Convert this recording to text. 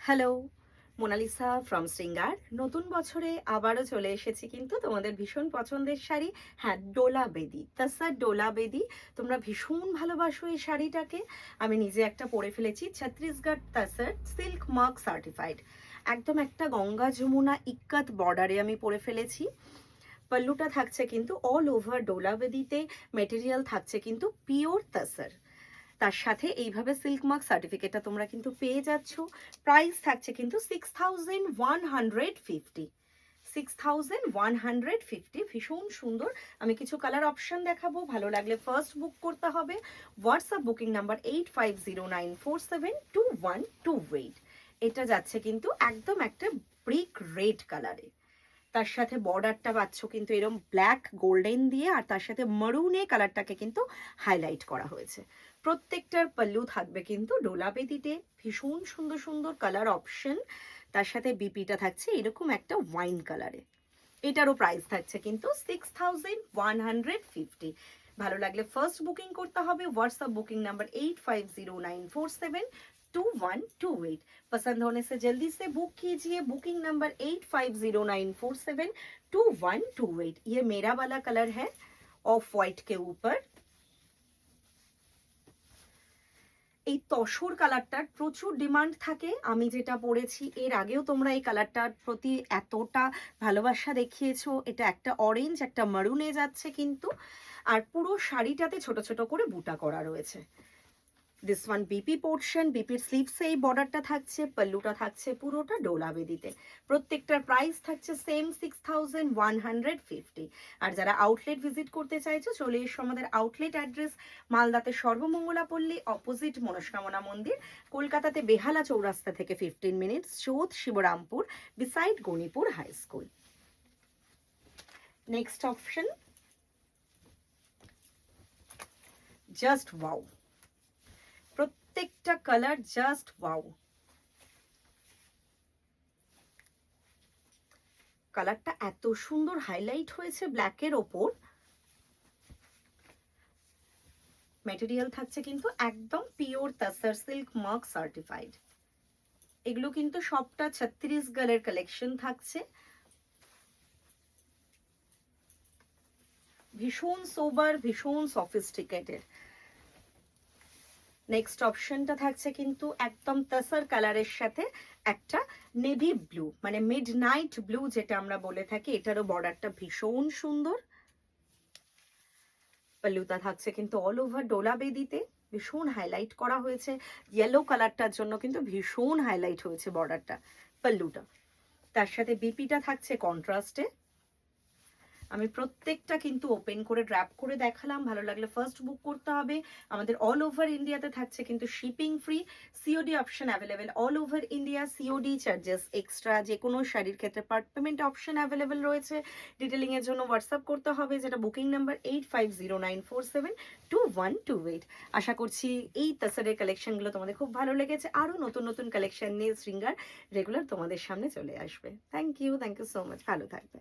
Hello, Mona Lisa from শৃঙ্গার। নতুন বছরে আবারও চলে এসেছি কিন্তু তোমাদের ভীষণ পছন্দের শাড়ি। হ্যাঁ, ডোলা বেদি, তাসার ডোলা বেদি। তোমরা ভীষণ ভালোবাসো এই শাড়িটাকে। আমি নিজে একটা পরে ফেলেছি, ছত্তিশগড় তাসার সিল্ক মার্ক সার্টিফাইড। একদম একটা গঙ্গা যমুনা ইক্কাত বর্ডারে আমি পরে ফেলেছি। পাল্লুটা থাকছে কিন্তু অল ওভার ডোলা বেদিতে, মেটেরিয়াল থাকছে কিন্তু পিওর তাসার। তার সাথে এইভাবে সিল্ক মার্ক সার্টিফিকেটটা তোমরা কিন্তু পেয়ে যাচ্ছ। প্রাইস থাকছে কিন্তু 6150, 6150। ভীষণ সুন্দর। আমি কিছু কালার অপশন দেখাবো, ভালো লাগলে ফার্স্ট বুক করতে হবে। WhatsApp booking number 8509472128। এটা যাচ্ছে কিন্তু একদম একটা ব্রিক রেড কালারে। তার সাথে বর্ডারটা পাচ্ছ কিন্তু এরকম ব্ল্যাক গোল্ডেন দিয়ে, আর তার সাথে মারুনে কালারটাকে কিন্তু হাইলাইট করা হয়েছে। প্রত্যেকটার পাল্লু থাকবে কিন্তু ডোলা বেদিতে, ভীষণ সুন্দর সুন্দর কালার অপশন। তার সাথে বিপিটা থাকছে এরকম একটা ওয়াইন কালারে। এটারও প্রাইস থাকছে কিন্তু 6150। ভালো লাগলে ফার্স্ট বুকিং করতে হবে। WhatsApp booking number 8509472128। पसंद होने से जल्दी से बुक कीजिए। Booking number 8509472128। ये मेरा वाला कलर है ऑफ वाइट के ऊपर। এই তসর কালারটার প্রচুর ডিমান্ড থাকে। আমি যেটা পরেছি এর আগেও তোমরা এই কালারটার প্রতি এতটা ভালোবাসা দেখিয়েছো। এটা একটা অরেঞ্জ একটা মারুনে যাচ্ছে কিন্তু, আর পুরো শাড়িটাতে ছোট ছোট করে বুটা করা রয়েছে। দিস ওয়ান বিপি পোর্শন, বিপির স্লিভসে এই বর্ডারটা থাকছে, পাল্লুটা থাকছে পুরোটা ডোলা বেদিতে। প্রত্যেকটার প্রাইস থাকছে সেম 6150। আর যারা আউটলেট ভিজিট করতে চাইছো চলে এসো আমাদের আউটলেট অ্যাড্রেস মালদাতে সর্বমঙ্গলা পল্লী, অপোজিট মনস্কামনা মন্দির। কলকাতাতে বেহালা চৌরাস্তা থেকে 15 মিনিটস, চৌথ Shibrampur beside Ganipur high school. Next option, just wow. প্রত্যেকটা কালার জাস্ট ওয়াও। কালারটা এত সুন্দর হাইলাইট হয়েছে ব্ল্যাকের ওপর। ম্যাটেরিয়াল থাকছে কিন্তু একদম পিওর তাসার সিল্ক মার্ক সার্টিফাইড। এগুলো কিন্তু সবটা ছত্তিশগড়ের কালেকশন থাকছে। ভীষণ সোবার, ভীষণ সফিস্টিকেটেড। নেক্সট অপশনটা থাকছে কিন্তু একদম তাসার কালারের সাথে একটা নেভি ব্লু, মানে মিড নাইট ব্লু যেটা আমরা বলে থাকি। এটারও বর্ডারটা ভীষণ সুন্দর। পাল্লুটা থাকছে কিন্তু অল ওভার ডোলা বেদিতে, ভীষণ হাইলাইট করা হয়েছে। ইয়েলো কালারটার জন্য কিন্তু ভীষণ হাইলাইট হয়েছে বর্ডারটা, পাল্লুটা। তার সাথে বিপিটা থাকছে কন্ট্রাস্টে। আমি প্রত্যেকটা কিন্তু ওপেন করে ড্র্যাপ করে দেখালাম, ভালো লাগলে ফার্স্ট বুক করতে হবে। আমাদের অল ওভার ইন্ডিয়াতে থাকছে কিন্তু shipping free, COD option available all over India. COD charges extra, যে কোনো শাড়ির ক্ষেত্রে পার্ট পেমেন্ট অপশন অ্যাভেলেবেল রয়েছে। ডিটেলিং এর জন্য হোয়াটসঅ্যাপ করতে হবে, যেটা বুকিং নাম্বার 8509472128। আশা করছি এই তাসারের কালেকশনগুলো তোমাদের খুব ভালো লেগেছে। আরও নতুন নতুন কালেকশন নিয়ে শৃঙ্গার রেগুলার তোমাদের সামনে চলে আসবে। থ্যাংক ইউ সো মাচ, ভালো থাকবে।